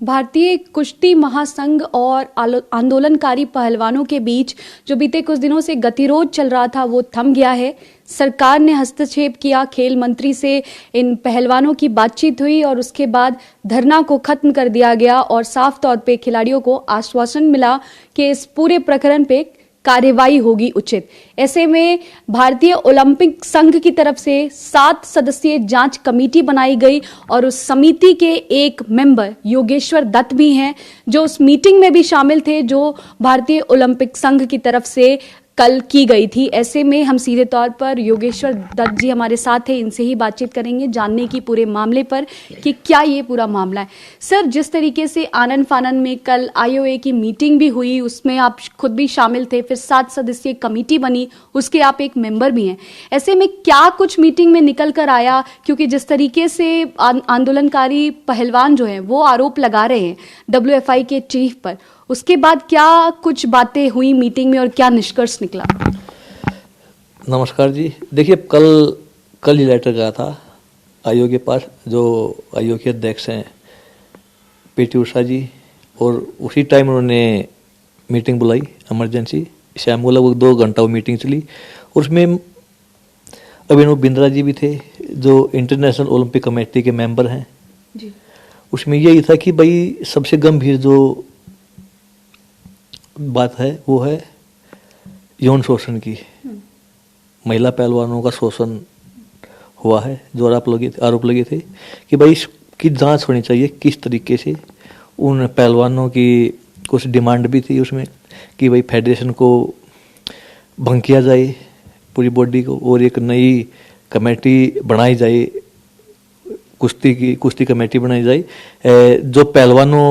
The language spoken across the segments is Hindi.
भारतीय कुश्ती महासंघ और आंदोलनकारी पहलवानों के बीच जो बीते कुछ दिनों से गतिरोध चल रहा था वो थम गया है। सरकार ने हस्तक्षेप किया, खेल मंत्री से इन पहलवानों की बातचीत हुई और उसके बाद धरना को खत्म कर दिया गया और साफ तौर पे खिलाड़ियों को आश्वासन मिला कि इस पूरे प्रकरण पे कार्यवाही होगी उचित। ऐसे में भारतीय ओलंपिक संघ की तरफ से 7 सदस्यीय जांच कमेटी बनाई गई और उस समिति के एक मेंबर योगेश्वर दत्त भी हैं जो उस मीटिंग में भी शामिल थे जो भारतीय ओलंपिक संघ की तरफ से कल की गई थी। ऐसे में हम सीधे तौर पर योगेश्वर दत्त जी हमारे साथ हैं, इनसे ही बातचीत करेंगे जानने की पूरे मामले पर कि क्या ये पूरा मामला है। सर, जिस तरीके से आनंद फानन में कल आईओए की मीटिंग भी हुई, उसमें आप खुद भी शामिल थे, फिर 7 सदस्यीय कमेटी बनी, उसके आप एक मेंबर भी हैं। ऐसे में क्या कुछ मीटिंग में निकल कर आया? क्योंकि जिस तरीके से आंदोलनकारी पहलवान जो हैं वो आरोप लगा रहे हैं WFI के चीफ पर, उसके बाद क्या कुछ बातें हुई मीटिंग में और क्या निष्कर्ष निकला? नमस्कार जी। देखिए, कल ही लेटर गया था आयोग के पास, जो आयोग के अध्यक्ष हैं PT उषा जी, और उसी टाइम उन्होंने मीटिंग बुलाई इमरजेंसी। शाम को लगभग 2 घंटा वो मीटिंग चली। उसमें अभिनव बिंद्रा जी भी थे जो इंटरनेशनल ओलंपिक कमेटी के मेंबर हैं जी। उसमें यही था कि भाई सबसे गंभीर जो बात है वो है यौन शोषण की। महिला पहलवानों का शोषण हुआ है, जो आरोप लगे थे कि भाई इसकी जांच होनी चाहिए किस तरीके से। उन पहलवानों की कुछ डिमांड भी थी उसमें कि भाई फेडरेशन को भंग किया जाए पूरी बॉडी को, और एक नई कमेटी बनाई जाए, कुश्ती कमेटी बनाई जाए जो पहलवानों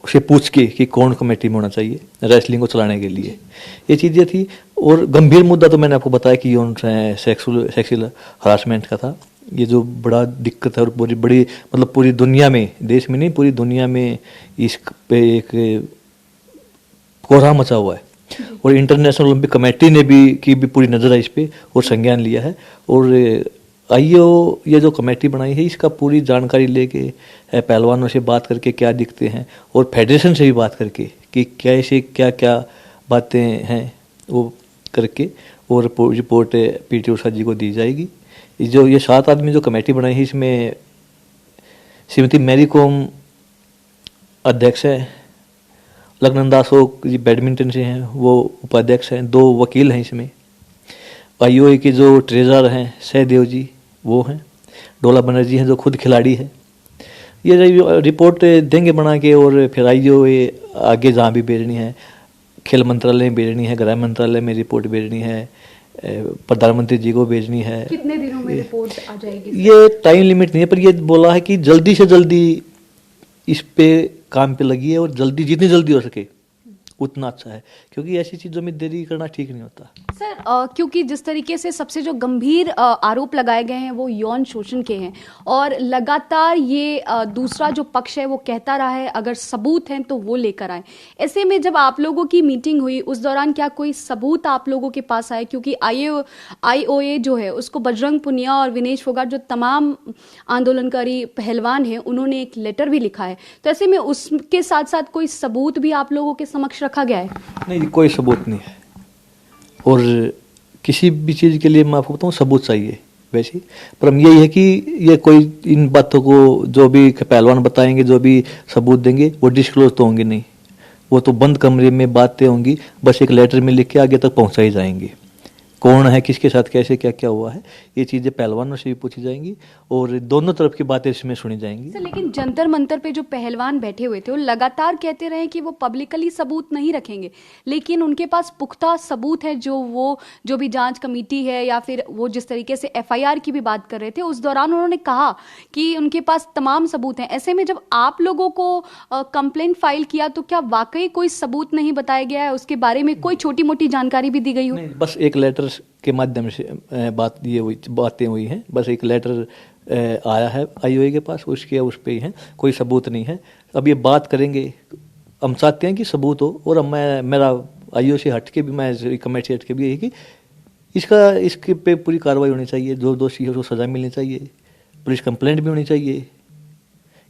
से पूछ के कि कौन कमेटी में होना चाहिए रेसलिंग को चलाने के लिए। ये चीज़ें थी। और गंभीर मुद्दा तो मैंने आपको बताया कि यौन सेक्सुअल हरासमेंट का था। ये जो बड़ा दिक्कत है और बड़ी मतलब पूरी दुनिया में, देश में नहीं पूरी दुनिया में इस पे एक कोहरा मचा हुआ है। और इंटरनेशनल ओलंपिक कमेटी ने भी पूरी नज़र है इस पे और संज्ञान लिया है। और आईओ ये जो कमेटी बनाई है इसका पूरी जानकारी लेके पहलवानों से बात करके क्या दिखते हैं और फेडरेशन से भी बात करके कि कैसे क्या क्या बातें हैं वो करके, और रिपोर्ट PT उषा जी को दी जाएगी। जो ये 7 आदमी जो कमेटी बनाई है इसमें श्रीमती मैरी कॉम अध्यक्ष है, लखनंदा अशोक जी बैडमिंटन से हैं वो उपाध्यक्ष हैं, 2 वकील हैं इसमें। आईओए के जो ट्रेजरर हैं सहदेव जी वो हैं, डोला बनर्जी हैं जो खुद खिलाड़ी है। ये रिपोर्ट देंगे बना के और फिर आईओए आगे जहाँ भी भेजनी है, खेल मंत्रालय में भेजनी है, गृह मंत्रालय में रिपोर्ट भेजनी है, प्रधानमंत्री जी को भेजनी है। कितने दिनों में रिपोर्ट आ जाएगी? ये टाइम लिमिट नहीं है, पर ये बोला है कि जल्दी से जल्दी इस पे काम पे लगी है और जल्दी जितनी जल्दी हो सके उतना अच्छा है, क्योंकि ऐसी चीज़ों में देरी करना ठीक नहीं होता। सर, क्योंकि जिस तरीके से सबसे जो गंभीर आरोप लगाए गए हैं वो यौन शोषण के हैं और लगातार ये दूसरा जो पक्ष है वो कहता रहा है अगर सबूत हैं तो वो लेकर आए। ऐसे में जब आप लोगों की मीटिंग हुई उस दौरान क्या कोई सबूत आप लोगों के पास आए? क्योंकि आईओए जो है उसको बजरंग पुनिया और विनेश फोगाट जो तमाम आंदोलनकारी पहलवान हैं उन्होंने एक लेटर भी लिखा है, तो ऐसे में उसके साथ साथ कोई सबूत भी आप लोगों के समक्ष रखा गया है? नहीं, कोई सबूत नहीं है। और किसी भी चीज़ के लिए मैं आपको बताऊँ सबूत चाहिए वैसे, पर हम यही है कि ये कोई इन बातों को जो भी पहलवान बताएंगे, जो भी सबूत देंगे वो डिस्क्लोज तो होंगे नहीं, वो तो बंद कमरे में बातें होंगी, बस एक लेटर में लिख के आगे तक पहुंचाई जाएंगी। कौन है, किसके साथ कैसे क्या क्या हुआ है, ये चीज़ें पहलवानों से भी पूछी जाएंगी और दोनों तरफ की बातें इसमें सुनी जाएंगी। सर, लेकिन जंतर मंतर पे जो पहलवान बैठे हुए थे वो लगातार कहते रहे कि वो पब्लिकली सबूत नहीं रखेंगे, लेकिन उनके पास पुख्ता सबूत है जो भी जांच कमेटी है या फिर वो जिस तरीके से FIR की भी बात कर रहे थे उस दौरान उन्होंने कहा कि उनके पास तमाम सबूत हैं। ऐसे में जब आप लोगों को कंप्लेंट फाइल किया तो क्या वाकई कोई सबूत नहीं बताया गया है? उसके बारे में कोई छोटी मोटी जानकारी भी दी गई हो? नहीं, बस एक लेटर के माध्यम से बातें हुई हैं। बस एक लेटर आया है आईओए के पास, उसके उस पे ही है, कोई सबूत नहीं है। अब ये बात करेंगे, हम चाहते हैं कि सबूत हो। और अब मेरा आईओए से हट के भी, मैं कमेटी से हट के भी यही कि इसके पे पूरी कार्रवाई होनी चाहिए, जो दोषी है उसको सज़ा मिलनी चाहिए, पुलिस कंप्लेंट भी होनी चाहिए,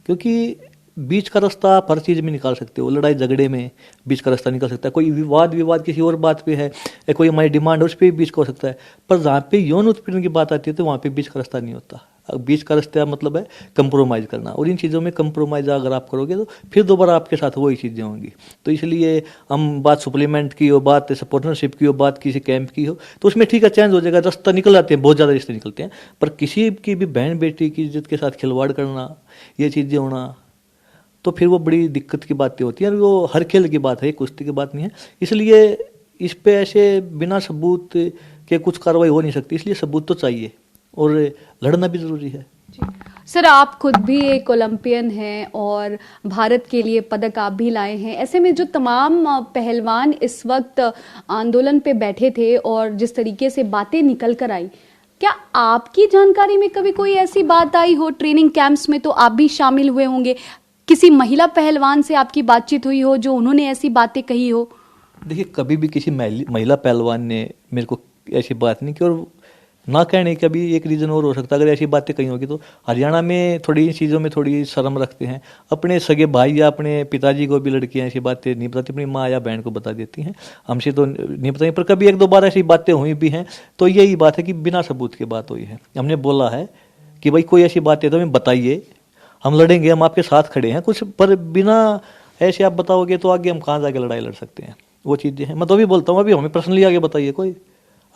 क्योंकि बीच का रास्ता आप हर चीज़ में निकाल सकते हो, लड़ाई झगड़े में बीच का रास्ता निकल सकता है, कोई विवाद किसी और बात पे है या कोई हमारी डिमांड है उस पर भी बीच का हो सकता है, पर जहाँ पे यौन उत्पीड़न की बात आती है तो वहाँ पे बीच का रास्ता नहीं होता। अब बीच का रास्ता मतलब है कंप्रोमाइज़ करना, और इन चीज़ों में कंप्रोमाइज़ अगर आप करोगे तो फिर दोबारा आपके साथ वही चीज़ें होंगी। तो इसलिए हम बात सप्लीमेंट की हो, बात पार्टनरशिप की हो, बात किसी कैंप की हो, तो उसमें ठीक है चेंज हो जाएगा, रास्ता निकल जाते हैं, बहुत ज़्यादा रिश्ते निकलते हैं, पर किसी की भी बहन बेटी की इज्जत के साथ खिलवाड़ करना, ये चीज़ें होना, तो फिर वो बड़ी दिक्कत की बातें होती हैं, और वो हर खेल की बात है, कुश्ती की बात नहीं है। इसलिए इस पे ऐसे बिना सबूत के कुछ कार्रवाई हो नहीं सकती, इसलिए सबूत तो चाहिए और लड़ना भी ज़रूरी है। सर, आप खुद भी एक ओलंपियन हैं और भारत के लिए पदक आप भी लाए हैं। ऐसे में जो तमाम पहलवान इस वक्त आंदोलन पे बैठे थे और जिस तरीके से बातें निकल कर आई, क्या आपकी जानकारी में कभी कोई ऐसी बात आई हो? ट्रेनिंग कैंप्स में तो आप भी शामिल हुए होंगे, किसी महिला पहलवान से आपकी बातचीत हुई हो जो उन्होंने ऐसी बातें कही हो? देखिए, कभी भी किसी महिला पहलवान ने मेरे को ऐसी बात नहीं की, और ना कहने का भी एक रीज़न और हो सकता है, अगर ऐसी बातें कहीं होगी तो हरियाणा में थोड़ी इन चीज़ों में थोड़ी शर्म रखते हैं, अपने सगे भाई या अपने पिताजी को भी लड़कियां ऐसी बातें नहीं बताती, अपनी माँ या बहन को बता देती हैं, हमसे तो नहीं बताई, पर कभी एक दो बार ऐसी बातें हुई भी हैं। तो यही बात है कि बिना सबूत की बात हुई है, हमने बोला है कि भाई कोई ऐसी बात है तो हमें बताइए, हम लड़ेंगे, हम आपके साथ खड़े हैं कुछ, पर बिना ऐसे आप बताओगे तो आगे हम कहाँ जाके लड़ाई लड़ सकते हैं, वो चीज़ें हैं। मैं तो अभी बोलता हूँ, अभी हमें पर्सनली आगे बताइए कोई,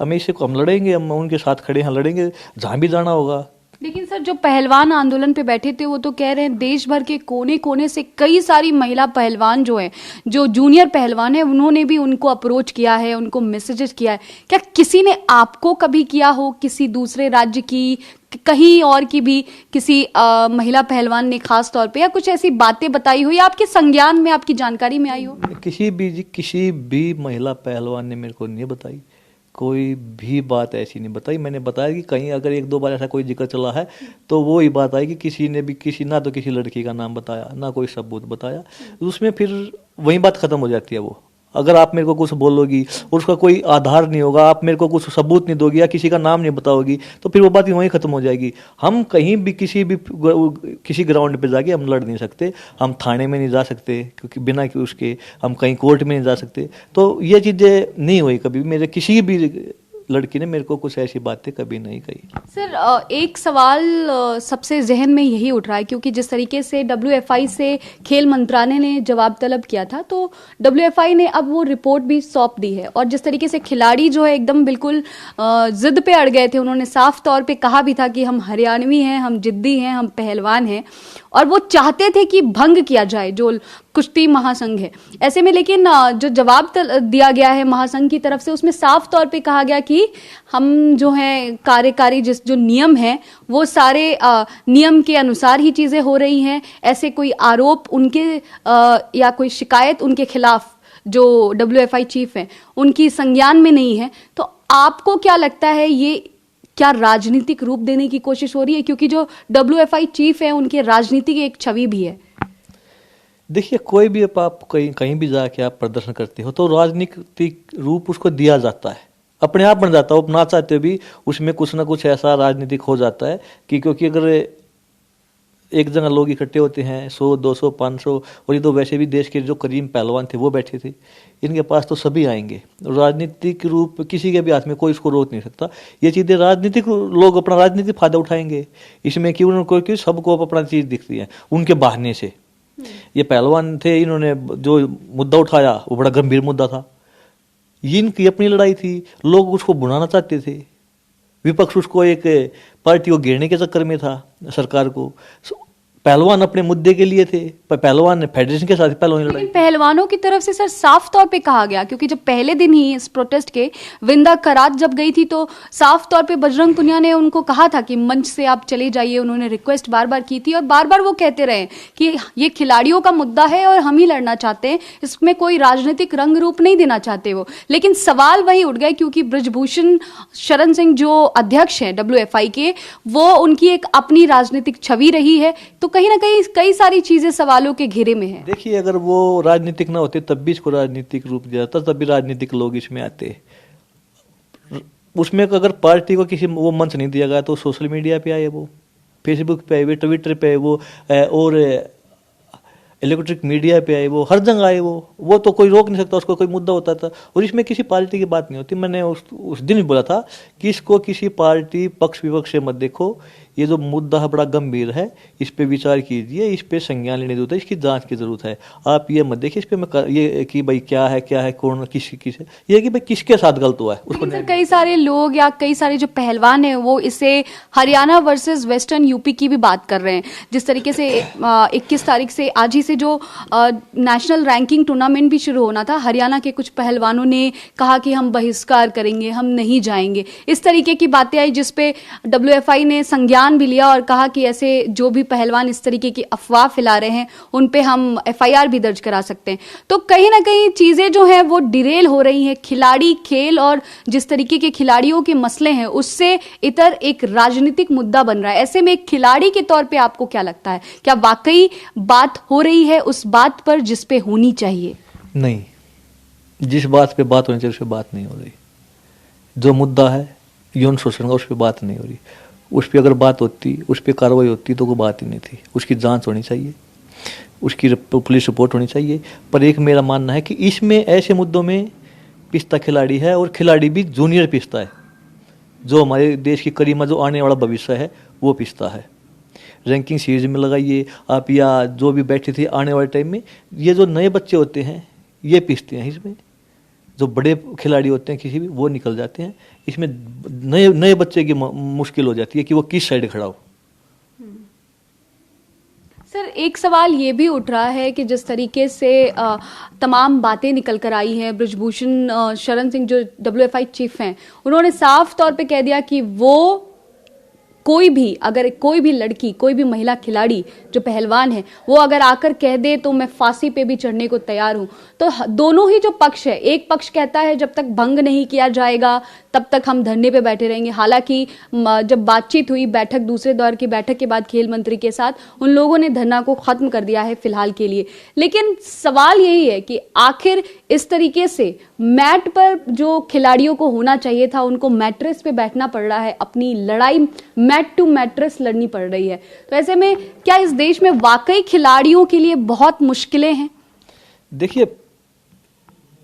हमेशा को हम लड़ेंगे, हम उनके साथ खड़े हैं, लड़ेंगे जहाँ भी जाना होगा। लेकिन सर, जो पहलवान आंदोलन पे बैठे थे वो तो कह रहे हैं देश भर के कोने कोने से कई सारी महिला पहलवान जो हैं, जो जूनियर पहलवान हैं, उन्होंने भी उनको अप्रोच किया है, उनको मैसेजेस किया है। क्या किसी ने आपको कभी किया हो, किसी दूसरे राज्य की, कहीं और की भी किसी महिला पहलवान ने खास तौर पे, या कुछ ऐसी बातें बताई हो या आपके संज्ञान में, आपकी जानकारी में आई हो? किसी भी महिला पहलवान ने मेरे को नहीं बताई, कोई भी बात ऐसी नहीं बताई। मैंने बताया कि कहीं अगर एक दो बार ऐसा कोई जिक्र चला है तो वो ही बात आई कि किसी ने भी ना तो किसी लड़की का नाम बताया, ना कोई सबूत बताया, उसमें फिर वही बात खत्म हो जाती है। वो अगर आप मेरे को कुछ बोलोगी और उसका कोई आधार नहीं होगा, आप मेरे को कुछ सबूत नहीं दोगी या किसी का नाम नहीं बताओगी, तो फिर वो बात वहीं खत्म हो जाएगी। हम कहीं भी किसी ग्राउंड पे जाके हम लड़ नहीं सकते, हम थाने में नहीं जा सकते, क्योंकि बिना कि उसके हम कहीं कोर्ट में नहीं जा सकते। तो ये चीज़ें नहीं हुई कभी, मेरे किसी भी लड़की ने मेरे को कुछ ऐसी बातें कभी नहीं कही। सर, एक सवाल सबसे जहन में यही उठ रहा है, क्योंकि जिस तरीके से WFI से खेल मंत्रालय ने जवाब तलब किया था, तो WFI ने अब वो रिपोर्ट भी सौंप दी है, और जिस तरीके से खिलाड़ी जो है एकदम बिल्कुल जिद पे अड़ गए थे, उन्होंने साफ तौर पे कहा भी था कि हम हरियाणवी हैं, हम जिद्दी हैं, हम पहलवान हैं, और वो चाहते थे कि भंग किया जाए जो कुश्ती महासंघ है। ऐसे में लेकिन जो जवाब दिया गया है महासंघ की तरफ से, उसमें साफ तौर पे कहा गया कि हम जो है कार्यकारी जो नियम है वो सारे नियम के अनुसार ही चीजें हो रही हैं। ऐसे कोई आरोप उनके या कोई शिकायत उनके खिलाफ जो WFI चीफ हैं उनकी संज्ञान में नहीं है। तो आपको क्या लगता है, ये क्या राजनीतिक रूप देने की कोशिश हो रही है? क्योंकि जो WFI चीफ है उनके राजनीति की एक छवि भी है। देखिए, कोई भी आप कहीं भी जाके आप प्रदर्शन करते हो तो राजनीतिक रूप उसको दिया जाता है, अपने आप बन जाता है, वो ना चाहते भी उसमें कुछ ना कुछ ऐसा राजनीतिक हो जाता है कि क्योंकि अगर एक जगह लोग इकट्ठे होते हैं 100, 200, 500, और ये तो वैसे भी देश के जो करीम पहलवान थे वो बैठे थे, इनके पास तो सभी आएंगे। राजनीतिक रूप किसी के भी हाथ में कोई इसको रोक नहीं सकता। ये चीज़ें राजनीतिक लोग अपना राजनीतिक फायदा उठाएंगे इसमें, क्योंकि सबको अपना चीज़ दिखती है उनके बहाने से। ये पहलवान थे, इन्होंने जो मुद्दा उठाया वो बड़ा गंभीर मुद्दा था, इनकी अपनी लड़ाई थी, लोग उसको बुलाना चाहते थे, विपक्ष उसको एक पार्टी को घेरने के चक्कर में था सरकार को। पहलवान अपने मुद्दे के लिए थे, पर पहलवान ने फेडरेशन के साथ पहलवान लड़ाई। पहलवानों की तरफ से सर साफ तौर पे कहा गया, क्योंकि जब पहले दिन ही इस प्रोटेस्ट के विंदा करात जब गई थी तो साफ तौर पे बजरंग पुनिया ने उनको कहा था कि मंच से आप चले जाइए। उन्होंने रिक्वेस्ट बार बार की थी और बार बार वो कहते रहे कि ये खिलाड़ियों का मुद्दा है और हम ही लड़ना चाहते हैं, इसमें कोई राजनीतिक रंग रूप नहीं देना चाहते वो। लेकिन सवाल वही उठ गए, क्योंकि ब्रजभूषण शरण सिंह जो अध्यक्ष हैं WFI के, वो उनकी एक अपनी राजनीतिक छवि रही है, तो कहीं ना कहीं कई सारी चीजें सवालों के घेरे में है। देखिए, अगर वो राजनीतिक ना होते तब भी इसको राजनीतिक रूप दिया जाता, तब भी राजनीतिक लोग इसमें आते। उसमें अगर पार्टी को किसी वो मंच नहीं दिया गया तो सोशल मीडिया पे आए, वो फेसबुक पे आए, ट्विटर पे वो, और इलेक्ट्रिक मीडिया पे आए, वो हर जगह आए, वो तो कोई रोक नहीं सकता, उसको कोई मुद्दा होता था। और इसमें किसी पार्टी की बात नहीं होती। मैंने उस दिन भी बोला था कि इसको किसी पार्टी पक्ष विपक्ष से मत देखो, ये जो मुद्दा है बड़ा गंभीर है, इस पे विचार कीजिए, इस पे संज्ञान लेने की जरूरत है, इसकी जांच की जरूरत है। आप ये मत देखिए इस पे ये कि भाई क्या है कौन किस ये कि भाई किसके साथ गलत हुआ है उसको। लेकिन सर कई सारे लोग या कई सारे जो पहलवान हैं वो इसे हरियाणा वर्सेस वेस्टर्न यूपी की भी बात कर रहे हैं। जिस तरीके से 21 तारीख से आज ही से जो नेशनल रैंकिंग टूर्नामेंट भी शुरू होना था, हरियाणा के कुछ पहलवानों ने कहा कि हम बहिष्कार करेंगे, हम नहीं जाएंगे। इस तरीके की बातें आई जिसपे WFI ने संज्ञान भी लिया और कहा कि ऐसे जो भी पहलवान इस तरीके की अफवाह फैला रहे हैं उन पे हम FIR भी दर्ज करा सकते हैं। तो कहीं ना कहीं चीजें जो हैं वो डिरेल हो रही हैं। खिलाड़ी खेल और जिस तरीके के खिलाड़ियों के मसले हैं उससे इतर एक राजनीतिक मुद्दा बन रहा है। ऐसे में एक खिलाड़ी के तौर पे आपको क्या लगता है, क्या वाकई बात हो रही है उस बात पर जिस पे होनी चाहिए? नहीं, जिस बात पे बात होनी चाहिए उस पे बात नहीं हो रही। जो मुद्दा है यौन शोषण का, उस पे बात नहीं हो रही। उस पर अगर बात होती, उस पर कार्रवाई होती तो कोई बात ही नहीं थी। उसकी जांच होनी चाहिए, उसकी पुलिस रिपोर्ट होनी चाहिए। पर एक मेरा मानना है कि इसमें ऐसे मुद्दों में पिस्ता खिलाड़ी है, और खिलाड़ी भी जूनियर पिस्ता है। जो हमारे देश की करीमा, जो आने वाला भविष्य है, वो पिस्ता है। रैंकिंग सीरीज में लगाइए आप, या जो भी बैठे थे आने वाले टाइम में, ये जो नए बच्चे होते हैं ये पिसते हैं। इसमें जो बड़े खिलाड़ी होते हैं किसी भी, वो निकल जाते हैं। इसमें नए बच्चे की मुश्किल हो जाती है कि वो किस साइड खड़ा हो। सर एक सवाल ये भी उठ रहा है कि जिस तरीके से तमाम बातें निकल कर आई हैं, ब्रजभूषण शरण सिंह जो WFI चीफ हैं, उन्होंने साफ तौर पे कह दिया कि वो अगर कोई भी लड़की, कोई भी महिला खिलाड़ी जो पहलवान है, वो अगर आकर कह दे तो मैं फांसी पे भी चढ़ने को तैयार हूं। तो दोनों ही जो पक्ष है, एक पक्ष कहता है जब तक भंग नहीं किया जाएगा तब तक हम धरने पे बैठे रहेंगे। हालांकि जब बातचीत हुई, बैठक, दूसरे दौर की बैठक के बाद खेल मंत्री के साथ, उन लोगों ने धरना को खत्म कर दिया है फिलहाल के लिए। लेकिन सवाल यही है कि आखिर इस तरीके से मैट पर जो खिलाड़ियों को होना चाहिए था, उनको मैट्रेस पे बैठना पड़ रहा है, अपनी लड़ाई मैट टू मैट्रेस लड़नी पड़ रही है। तो ऐसे में क्या इस देश में वाकई खिलाड़ियों के लिए बहुत मुश्किलें हैं? देखिए,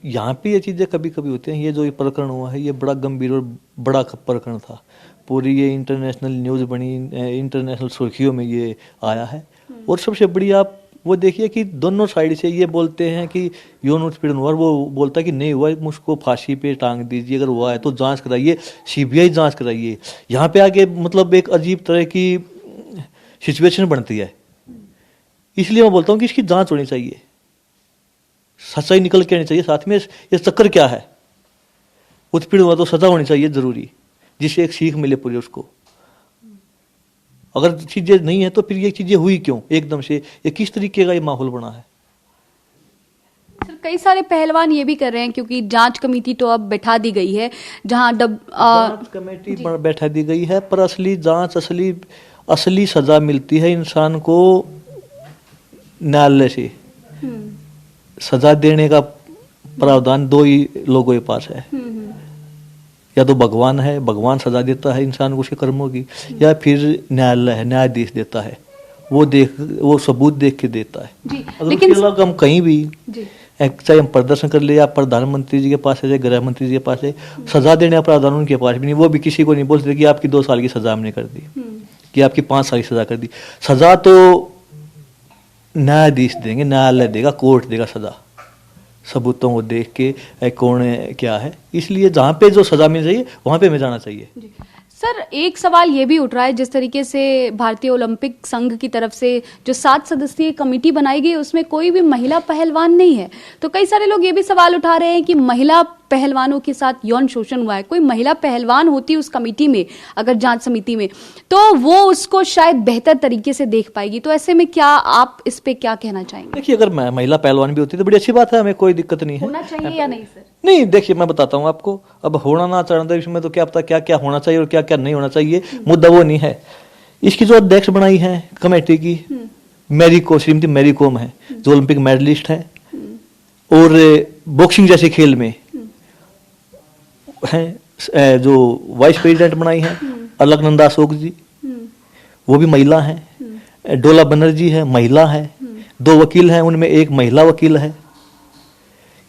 यहाँ पे ये चीज़ें कभी कभी होती हैं। ये जो ये प्रकरण हुआ है, ये बड़ा गंभीर और बड़ा प्रकरण था। पूरी ये इंटरनेशनल न्यूज़ बनी, इंटरनेशनल सुर्खियों में ये आया है। और सबसे बड़ी आप वो देखिए कि दोनों साइड से ये बोलते हैं कि यौन उत्पीड़न हुआ, वो बोलता है कि नहीं हुआ, मुझको फांसी पे टांग दीजिए, अगर हुआ है तो जांच कराइए, CBI जांच कराइए। यहाँ पे आके मतलब एक अजीब तरह की सिचुएशन बनती है। इसलिए मैं बोलता हूँ कि इसकी जांच होनी चाहिए, सच्चाई निकल के आनी चाहिए। साथ में ये चक्कर क्या है, उत्पीड़न हुआ तो सजा होनी चाहिए जरूरी, जिससे एक सीख मिले पूरे उसको। अगर चीजें नहीं है तो फिर ये चीजें हुई क्यों एकदम से, ये किस तरीके का ये माहौल बना है? सर कई सारे पहलवान ये भी कर रहे हैं, क्योंकि जांच कमेटी तो अब बैठा दी गई है, जहां जांच कमेटी बैठा दी गई है, पर असली जांच, असली सजा मिलती है इंसान को न्यायालय से। सजा देने का प्रावधान दो ही लोगों के पास है, या तो भगवान है, भगवान सजा देता है इंसान को उसके कर्मों की, या फिर न्यायालय है, न्यायाधीश देता है, वो सबूत देख के देता है। अगर लेकिन उसके अलावा हम कहीं भी, चाहे हम प्रदर्शन कर ले, या प्रधानमंत्री जी के पास है, गृह मंत्री जी के पास है, सजा देने का प्रावधान उनके पास भी नहीं। वो भी किसी को नहीं बोलते कि आपकी 2 साल की सजा हमने कर दी, कि आपकी 5 साल की सजा कर दी। सजा तो न्यायाधीश देंगे, न्यायालय देगा, कोर्ट देगा सजा, सबूतों को देख के कौन है क्या है। इसलिए जहाँ पे जो सजा मिल चाहिए वहाँ पे हमें जाना चाहिए। सर एक सवाल ये भी उठ रहा है, जिस तरीके से भारतीय ओलंपिक संघ की तरफ से जो 7 सदस्यीय कमेटी बनाई गई, उसमें कोई भी महिला पहलवान नहीं है। तो कई सारे लोग ये भी सवाल उठा रहे हैं कि महिला पहलवानों के साथ यौन शोषण हुआ है, कोई महिला पहलवान होती उस कमेटी में, अगर जांच समिति में, तो वो उसको शायद बेहतर तरीके से देख पाएगी। तो ऐसे में क्या आप इस पे क्या कहना चाहेंगे? देखिए, अगर महिला पहलवान भी होती तो बड़ी अच्छी बात है, हमें कोई दिक्कत नहीं है। होना चाहिए या नहीं सर? नहीं, देखिए मैं बताता हूँ आपको, अब होना ना चाहना इसमें तो क्या पता क्या क्या होना चाहिए और क्या क्या नहीं होना चाहिए, मुद्दा वो नहीं है। इसकी जो अध्यक्ष बनाई है कमेटी की, श्रीमती मैरी कॉम है, जो ओलंपिक मेडलिस्ट है, और बॉक्सिंग जैसे खेल में है। जो वाइस प्रेसिडेंट बनाई है अलकनंदा अशोक जी, वो भी महिला है। डोला बनर्जी है, महिला है। 2 वकील हैं, उनमें एक महिला वकील है।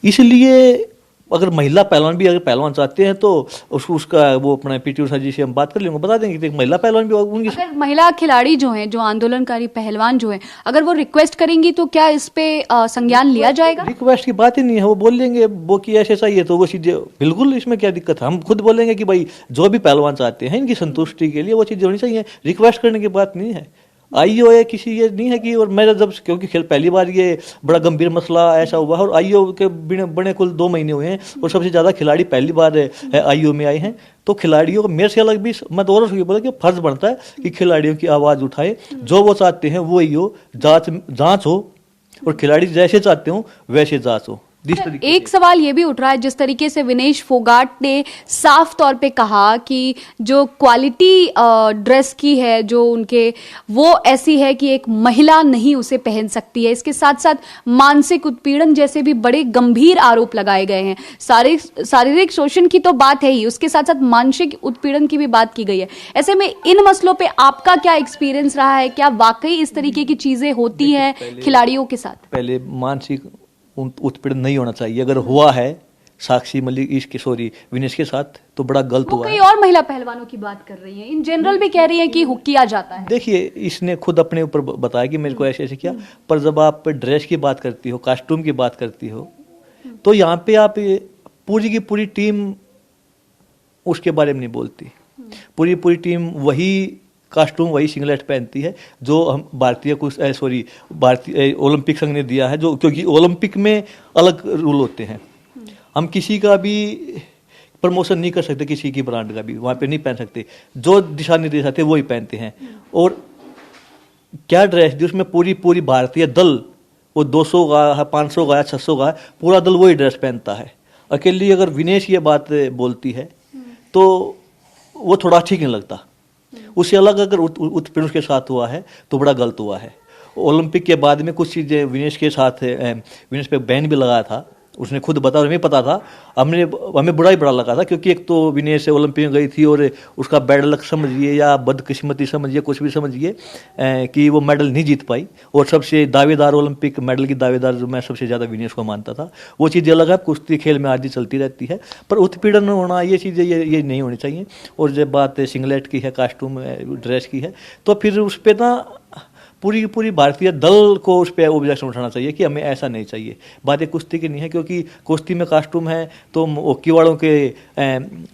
इसलिए अगर महिला पहलवान भी अगर पहलवान चाहते हैं तो उसका वो अपना पीटी उषा जी से हम बात कर लेंगे, बता देंगे कि एक महिला पहलवान भी उनकी। अगर महिला खिलाड़ी जो हैं, जो आंदोलनकारी पहलवान जो हैं, अगर वो रिक्वेस्ट करेंगी तो क्या इस पे संज्ञान लिया जाएगा? रिक्वेस्ट की बात ही नहीं है, वो बोल देंगे वो कि ऐसे चाहिए तो वो सीधे बिल्कुल, इसमें क्या दिक्कत है। हम खुद बोलेंगे कि भाई जो भी पहलवान चाहते हैं इनकी संतुष्टि के लिए वो चीज़ होनी चाहिए, रिक्वेस्ट करने की बात नहीं है। आईओ है किसी ये नहीं है कि, और मेरा जब क्योंकि खेल पहली बार ये बड़ा गंभीर मसला ऐसा हुआ और आईओ के बने कुल 2 महीने हुए हैं और सबसे ज़्यादा खिलाड़ी पहली बार आईओ में आए हैं। तो खिलाड़ियों को मेरे से अलग भी मैं तो और बोला कि फर्ज बनता है कि खिलाड़ियों की आवाज़ उठाए, जो वो चाहते हैं वो ही हो, जांच हो और खिलाड़ी जैसे चाहते हो वैसे जांच हो। एक सवाल ये भी उठ रहा है, जिस तरीके से विनेश फोगाट ने साफ तौर पे कहा कि जो क्वालिटी ड्रेस की है जो उनके, वो ऐसी है कि एक महिला नहीं उसे पहन सकती है। इसके साथ साथ मानसिक उत्पीड़न जैसे भी बड़े गंभीर आरोप लगाए गए हैं। शारीरिक शोषण की तो बात है ही, उसके साथ साथ मानसिक उत्पीड़न की भी बात की गई है। ऐसे में इन मसलों पे आपका क्या एक्सपीरियंस रहा है? क्या वाकई इस तरीके की चीजें होती हैं खिलाड़ियों के साथ? पहले मानसिक उत्पीड़न नहीं होना चाहिए, अगर हुआ है साक्षी मलिक विनेश के साथ तो बड़ा गलत हुआ है। कई और महिला पहलवानों की बात कर रही हैं, इन जनरल भी कह रही हैं कि किया जाता है। देखिए, इसने खुद अपने ऊपर बताया कि मेरे को ऐसे ऐसे किया, पर जब आप ड्रेस की बात करती हो, कॉस्ट्यूम की बात करती हो, तो यहाँ पे आप पूरी की पूरी टीम उसके बारे में नहीं बोलती। पूरी टीम वही कॉस्ट्यूम वही सिंगलेट पहनती है जो हम भारतीय ओलंपिक संघ ने दिया है, जो क्योंकि ओलंपिक में अलग रूल होते हैं। हम किसी का भी प्रमोशन नहीं कर सकते, किसी की ब्रांड का भी वहाँ पे नहीं पहन सकते, जो दिशा निर्देश आते हैं वही पहनते हैं। और क्या ड्रेस दी उसमें पूरी भारतीय दल, वो 200 का 500 का 600 का पूरा दल वही ड्रेस पहनता है। अकेली अगर विनेश ये बात बोलती है तो वो थोड़ा ठीक नहीं लगता। उससे अलग अगर उत्पीड़न के साथ हुआ है तो बड़ा गलत हुआ है। ओलंपिक के बाद में कुछ चीज़ें विनेश के साथ, विनेश पे बैन भी लगाया था, उसने खुद बताया, हमें पता था, हमें बुरा ही बड़ा लगा था, क्योंकि एक तो विनेश ओलंपिक में गई थी और उसका बैड लक समझिए या बदकिस्मती समझिए, कुछ भी समझिए, कि वो मेडल नहीं जीत पाई। और सबसे दावेदार ओलंपिक मेडल की दावेदार जो मैं सबसे ज़्यादा विनेश को मानता था, वो चीज़ें अलग है। कुश्ती खेल में आदि चलती रहती है, पर उत्पीड़न होना ये चीज़ें ये नहीं होनी चाहिए। और जब बात सिंगलेट की है, कॉस्ट्यूम ड्रेस की है, तो फिर उस पर ना पूरी भारतीय दल को उस पर ऑब्जेक्शन उठाना चाहिए कि हमें ऐसा नहीं चाहिए। बात एक कुश्ती की नहीं है, क्योंकि कुश्ती में कॉस्ट्यूम है तो हॉकी वालों के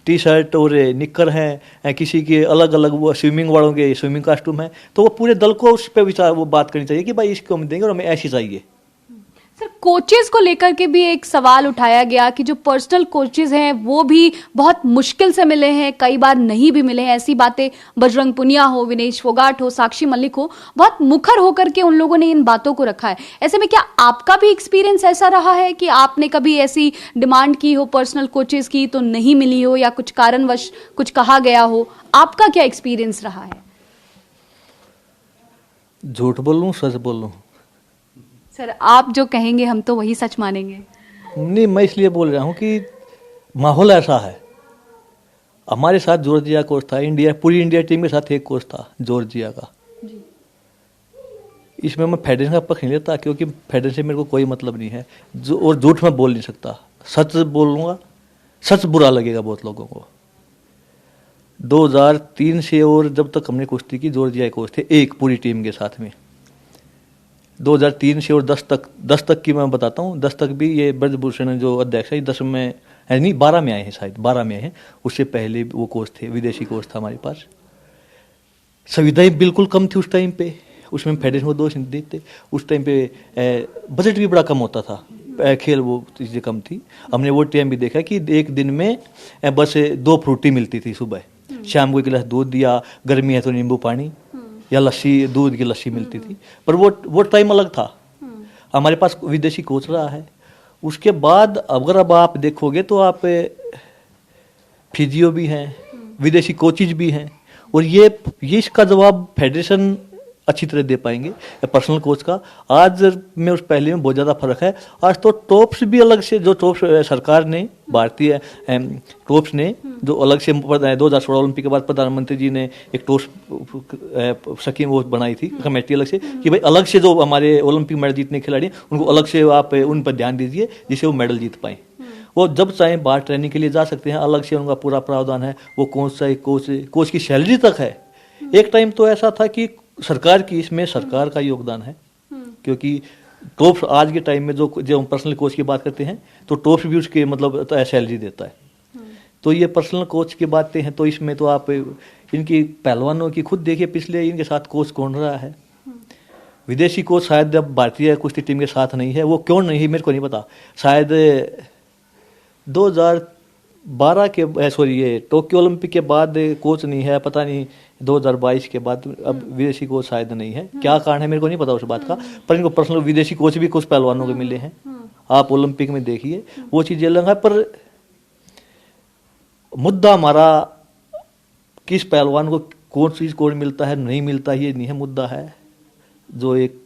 टी शर्ट और निक्कर हैं, किसी के अलग अलग, वो स्विमिंग वालों के स्विमिंग कॉस्ट्यूम है, तो वो पूरे दल को उस पर विचार वो बात करनी चाहिए कि भाई इसको हम देंगे और हमें ऐसी चाहिए। सर, कोचेस को लेकर के भी एक सवाल उठाया गया कि जो पर्सनल कोचेस हैं वो भी बहुत मुश्किल से मिले हैं, कई बार नहीं भी मिले हैं। ऐसी बातें बजरंग पुनिया हो, विनेश फोगाट हो, साक्षी मलिक हो, बहुत मुखर होकर के उन लोगों ने इन बातों को रखा है। ऐसे में क्या आपका भी एक्सपीरियंस ऐसा रहा है कि आपने कभी ऐसी डिमांड की हो पर्सनल कोचेस की तो नहीं मिली हो, या कुछ कारणवश कुछ कहा गया हो? आपका क्या एक्सपीरियंस रहा है? झूठ बोलूं सच बोलूं? सर, आप जो कहेंगे हम तो वही सच मानेंगे। नहीं, मैं इसलिए बोल रहा हूँ कि माहौल ऐसा है। हमारे साथ जॉर्जिया कोच था, पूरी इंडिया टीम के साथ एक कोच था जॉर्जिया का जी। इसमें मैं फेडरेशन का पक्ष नहीं लेता, क्योंकि फेडरेशन से मेरे को कोई मतलब नहीं है, और झूठ मैं बोल नहीं सकता। सच बोलूँगा, सच बुरा लगेगा बहुत लोगों को। 2003 से और जब तक हमने कुश्ती की, जॉर्जिया कोच थे एक पूरी टीम के साथ में। 2003 से और 10 तक की मैं बताता हूँ। 10 तक भी ये ब्रजभूषण जो अध्यक्ष है, 10 में है नहीं, 12 में आए हैं, शायद 12 में आए हैं। उससे पहले वो कोच थे, विदेशी कोच था हमारे पास। सुविधाएं बिल्कुल कम थी उस टाइम पे, उसमें फेडरेशन को दोष नहीं देते। उस टाइम पे बजट भी बड़ा कम होता था, खेल वो चीज़ें कम थी। हमने वो टाइम भी देखा कि एक दिन में बस 2 फ्रूटी मिलती थी, सुबह शाम को 1 गिलास दूध दिया, गर्मी है तो नींबू पानी या लस्सी, दूध की लस्सी मिलती थी। पर वो टाइम अलग था। हमारे पास विदेशी कोच रहा है। उसके बाद अगर अब आप देखोगे तो आप फिजियो भी हैं, विदेशी कोचिज भी हैं, और ये इसका जवाब फेडरेशन अच्छी तरह दे पाएंगे पर्सनल कोच का। आज में उस पहले में बहुत ज़्यादा फर्क है। आज तो टॉप्स भी अलग से, जो टॉप्स सरकार ने, भारतीय टॉप्स ने जो अलग से 2016 ओलंपिक के बाद प्रधानमंत्री जी ने एक टॉप्स स्कीम वो बनाई थी, कमेटी अलग से, कि भाई अलग से जो हमारे ओलंपिक मेडल जीतने खिलाड़ी उनको अलग से आप उन पर ध्यान दीजिए जिससे वो मेडल जीत पाएँ। वो जब चाहें बाहर ट्रेनिंग के लिए जा सकते हैं, अलग से उनका पूरा प्रावधान है। वो कोच की सैलरी तक है। एक टाइम तो ऐसा था कि सरकार की, इसमें सरकार का योगदान है, क्योंकि टॉप्स आज के टाइम में जो हम पर्सनल कोच की बात करते हैं तो टॉप्स भी उसके मतलब सैलरी देता है। तो ये पर्सनल कोच की बातें हैं, तो इसमें तो आप इनकी पहलवानों की खुद देखिए, पिछले इनके साथ कोच कौन रहा है। विदेशी कोच शायद अब भारतीय कुश्ती टीम के साथ नहीं है। वो क्यों नहीं है मेरे को नहीं पता। शायद 2012 के ये टोक्यो ओलंपिक के बाद कोच नहीं है, पता नहीं 2022 के बाद अब विदेशी कोच शायद नहीं है। क्या कारण है मेरे को नहीं पता उस बात का, पर इनको पर्सनल विदेशी कोच भी कुछ पहलवानों के मिले हैं। आप ओलंपिक में देखिए, वो चीजें अलग है। पर मुद्दा हमारा किस पहलवान को कौन चीज कौन मिलता है नहीं मिलता, ये नहीं है मुद्दा है। जो एक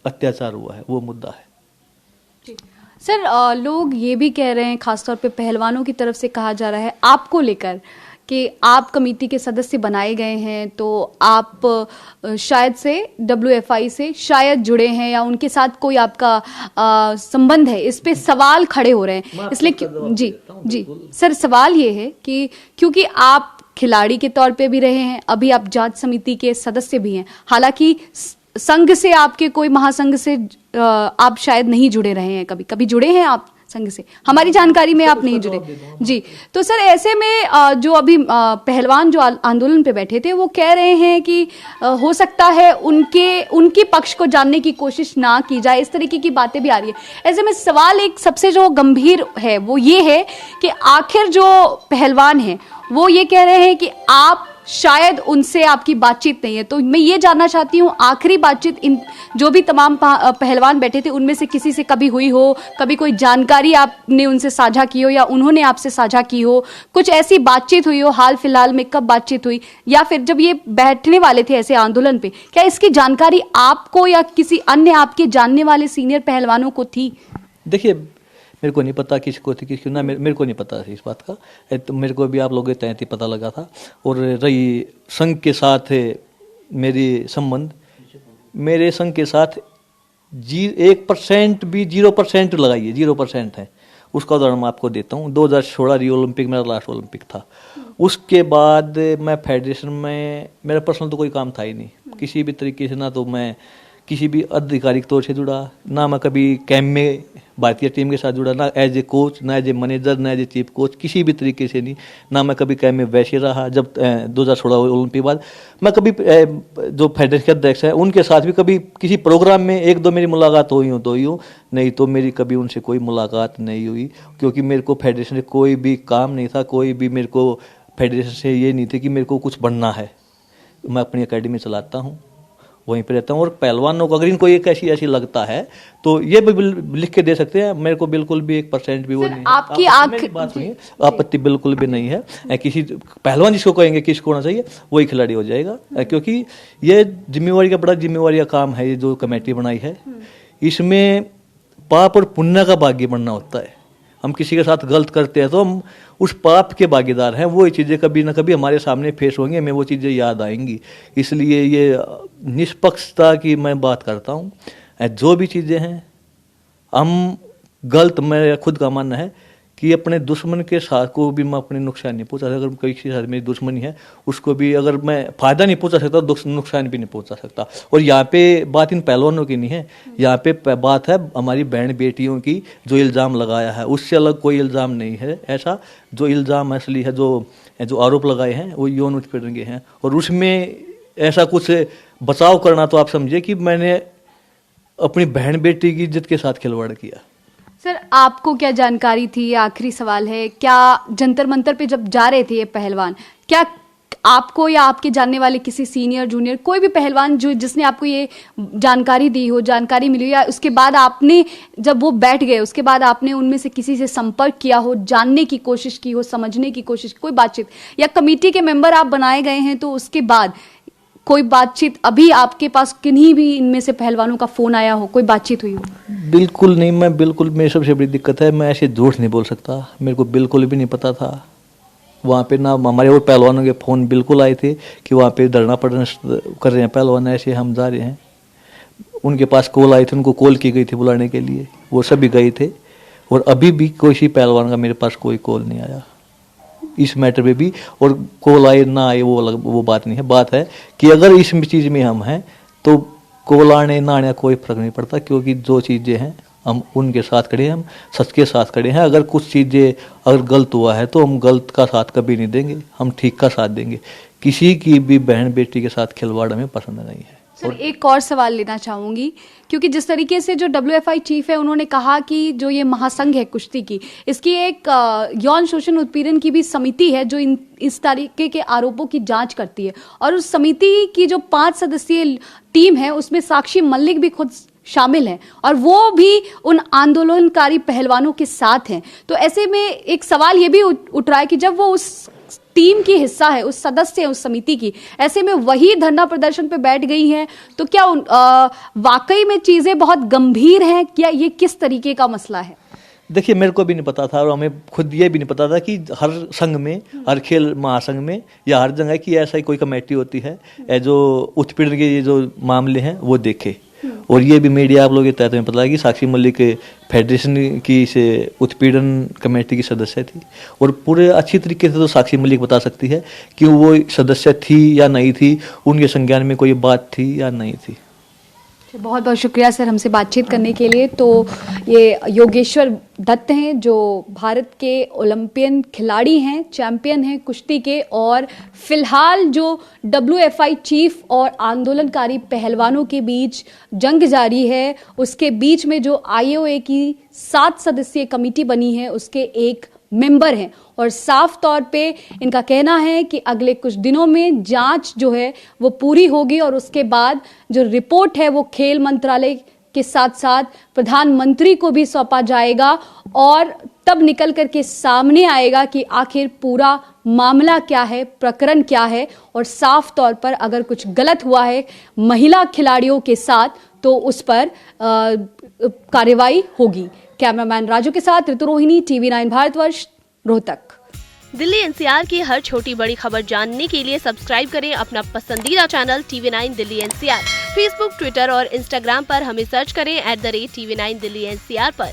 अत्याचार हुआ है वो मुद्दा है। सर, लोग ये भी कह रहे हैं, खासतौर पे पहलवानों की तरफ से कहा जा रहा है आपको लेकर, कि आप कमेटी के सदस्य बनाए गए हैं तो आप शायद से WFI से शायद जुड़े हैं या उनके साथ कोई आपका संबंध है। इस पे सवाल खड़े हो रहे हैं। इसलिए जी सर, सवाल ये है कि क्योंकि आप खिलाड़ी के तौर पे भी रहे हैं, अभी आप जांच समिति के सदस्य भी हैं, हालांकि संघ से, आपके कोई महासंघ से आप शायद नहीं जुड़े रहे हैं। कभी कभी जुड़े हैं आप संघ से? हमारी जानकारी में आप नहीं जुड़े जी। तो सर, ऐसे में जो अभी पहलवान जो आंदोलन पे बैठे थे वो कह रहे हैं कि हो सकता है उनके पक्ष को जानने की कोशिश ना की जाए, इस तरीके की बातें भी आ रही है। ऐसे में सवाल एक सबसे जो गंभीर है वो ये है कि आखिर जो पहलवान है वो ये कह रहे हैं कि आप शायद उनसे आपकी बातचीत नहीं है। तो मैं ये जानना चाहती हूँ, आखिरी बातचीत इन जो भी तमाम पहलवान बैठे थे उनमें से किसी से कभी हुई हो, कभी कोई जानकारी आपने उनसे साझा की हो या उन्होंने आपसे साझा की हो, कुछ ऐसी बातचीत हुई हो हाल फिलहाल में? कब बातचीत हुई, या फिर जब ये बैठने वाले थे ऐसे आंदोलन पे, क्या इसकी जानकारी आपको या किसी अन्य आपके जानने वाले सीनियर पहलवानों को थी? देखिए, मेरे को नहीं पता किसको थी किसको ना, मेरे को नहीं पता इस बात का। तो मेरे को भी आप लोगों के तहत ही पता लगा था। और रही संघ के साथ मेरी संबंध, मेरे संघ के साथ 1% भी 0% लगाइए, 0% है। उसका उदाहरण मैं आपको देता हूँ। 2016 रियो ओलंपिक मेरा लास्ट ओलंपिक था। उसके बाद मैं फेडरेशन में, मेरा पर्सनल तो कोई काम था ही नहीं किसी भी तरीके से। ना तो मैं किसी भी आधिकारिक तौर से जुड़ा, ना मैं कभी कैंप में भारतीय टीम के साथ जुड़ा, ना एज ए कोच, ना एज ए मैनेजर, ना एज ए चीफ कोच, किसी भी तरीके से नहीं। ना मैं कभी कैंप में वैसे रहा। जब 2016 ओलंपिक बाद मैं कभी जो फेडरेशन के अध्यक्ष है उनके साथ भी कभी किसी प्रोग्राम में 1-2 मेरी मुलाकात हुई हो, नहीं तो मेरी कभी उनसे कोई मुलाकात नहीं हुई। क्योंकि मेरे को फेडरेशन से कोई भी काम नहीं था, कोई भी मेरे को फेडरेशन से ये नहीं थे कि मेरे को कुछ बनना है। मैं अपनी अकेडमी चलाता हूँ, वहीं पे रहता हूँ। और पहलवानों को अगर इनको एक ऐसी लगता है तो ये भी लिख के दे सकते हैं। मेरे को बिल्कुल भी 1% भी वो नहीं है। आपकी बात सुनिए, आपत्ति बिल्कुल भी नहीं है। किसी पहलवान जिसको कहेंगे किसको होना चाहिए वही खिलाड़ी हो जाएगा। क्योंकि ये जिम्मेवारी का बड़ा जिम्मेवारी का काम है। ये जो कमेटी बनाई है इसमें पाप और पुण्य का भाग्य बनना होता है। हम किसी के साथ गलत करते हैं तो हम उस पाप के भागीदार हैं। वो चीज़ें कभी ना कभी हमारे सामने फेस होंगी, हमें वो चीज़ें याद आएंगी। इसलिए ये निष्पक्षता की मैं बात करता हूँ। जो भी चीज़ें हैं हम गलत, मेरा खुद का मानना है कि अपने दुश्मन के साथ को भी मैं अपने नुकसान नहीं पहुँचा सकता। अगर किसी के साथ मेरी दुश्मनी है उसको भी अगर मैं फ़ायदा नहीं पहुँचा सकता तो नुकसान भी नहीं पहुँचा सकता। और यहाँ पे बात इन पहलवानों की नहीं है, यहाँ पे बात है हमारी बहन बेटियों की। जो इल्ज़ाम लगाया है उससे अलग कोई इल्ज़ाम नहीं है। ऐसा जो इल्ज़ाम असली है, जो आरोप लगाए हैं वो यौन उत्पीड़न के हैं। और उसमें ऐसा कुछ बचाव करना तो आप समझिए कि मैंने अपनी बहन बेटी की इज्जत के साथ खिलवाड़ किया। सर, आपको क्या जानकारी थी? आखिरी सवाल है, क्या जंतर मंतर पे जब जा रहे थे ये पहलवान, क्या आपको या आपके जानने वाले किसी सीनियर जूनियर कोई भी पहलवान जिसने आपको ये जानकारी दी हो, जानकारी मिली हो, या उसके बाद आपने जब वो बैठ गए उसके बाद आपने उनमें से किसी से संपर्क किया हो, जानने की कोशिश की हो, समझने की कोशिश, कोई बातचीत, या कमेटी के मेंबर आप बनाए गए हैं तो उसके बाद कोई बातचीत अभी आपके पास किन्हीं भी इनमें से पहलवानों का फोन आया हो, कोई बातचीत हुई हो? बिल्कुल नहीं, मैं बिल्कुल, मेरी सबसे बड़ी दिक्कत है, मैं ऐसे झूठ नहीं बोल सकता, मेरे को बिल्कुल भी नहीं पता था। वहाँ पे ना हमारे और पहलवानों के फ़ोन बिल्कुल आए थे कि वहाँ पे धरना प्रदर्शन कर रहे हैं पहलवान, ऐसे हम जा रहे हैं। उनके पास कॉल आई थी, उनको कॉल की गई थी बुलाने के लिए, वो सभी गए थे। और अभी भी किसी पहलवान का मेरे पास कोई कॉल नहीं आया इस मैटर पे भी। और कॉल आए ना आए वो अलग, वो बात नहीं है। बात है कि अगर इस चीज़ में हम हैं तो कॉल आने ना आने कोई फर्क नहीं पड़ता, क्योंकि जो चीज़ें हैं हम उनके साथ खड़े हैं, हम सच के साथ खड़े हैं। अगर कुछ चीज़ें अगर गलत हुआ है तो हम गलत का साथ कभी नहीं देंगे, हम ठीक का साथ देंगे। किसी की भी बहन बेटी के साथ खिलवाड़ हमें पसंद नहीं है। सर एक और सवाल लेना चाहूंगी, क्योंकि जिस तरीके से जो WFI चीफ है उन्होंने कहा कि जो ये महासंघ है कुश्ती की, इसकी एक यौन शोषण उत्पीड़न की भी समिति है जो इस तरीके के आरोपों की जांच करती है, और उस समिति की जो 5 सदस्यीय टीम है उसमें साक्षी मलिक भी खुद शामिल हैं और वो भी उन आंदोलनकारी पहलवानों के साथ हैं। तो ऐसे में एक सवाल ये भी उठ रहा है कि जब वो उस टीम की हिस्सा है, उस सदस्य है उस समिति की, ऐसे में वही धरना प्रदर्शन पे बैठ गई हैं, तो क्या वाकई में चीजें बहुत गंभीर हैं? क्या ये किस तरीके का मसला है? देखिए, मेरे को भी नहीं पता था और हमें खुद ये भी नहीं पता था कि हर संघ में, हर खेल महासंघ में या हर जगह की ऐसा ही कोई कमेटी होती है जो उत्पीड़न के ये जो मामले हैं वो देखे। और ये भी मीडिया आप लोगों के तहत में पता है कि साक्षी मलिक फेडरेशन की से उत्पीड़न कमेटी की सदस्य थी, और पूरे अच्छी तरीके से तो साक्षी मलिक बता सकती है कि वो सदस्य थी या नहीं थी, उनके संज्ञान में कोई बात थी या नहीं थी। बहुत बहुत शुक्रिया सर हमसे बातचीत करने के लिए। तो ये योगेश्वर दत्त हैं जो भारत के ओलंपियन खिलाड़ी हैं, चैंपियन हैं कुश्ती के, और फिलहाल जो WFI चीफ और आंदोलनकारी पहलवानों के बीच जंग जारी है, उसके बीच में जो IOA की 7 सदस्यीय कमेटी बनी है उसके एक मेंबर हैं, और साफ तौर पे इनका कहना है कि अगले कुछ दिनों में जांच जो है वो पूरी होगी और उसके बाद जो रिपोर्ट है वो खेल मंत्रालय के साथ साथ प्रधानमंत्री को भी सौंपा जाएगा, और तब निकल करके सामने आएगा कि आखिर पूरा मामला क्या है, प्रकरण क्या है, और साफ तौर पर अगर कुछ गलत हुआ है महिला खिलाड़ियों के साथ तो उस पर कार्रवाई होगी। कैमरामैन राजू के साथ ऋतु रोहिणी, TV9 भारतवर्ष, रोहतक। दिल्ली NCR की हर छोटी बड़ी खबर जानने के लिए सब्सक्राइब करें अपना पसंदीदा channel TV9 Delhi NCR। Facebook, Twitter और इंस्टाग्राम पर हमें सर्च करें @TV9 दिल्ली NCR पर।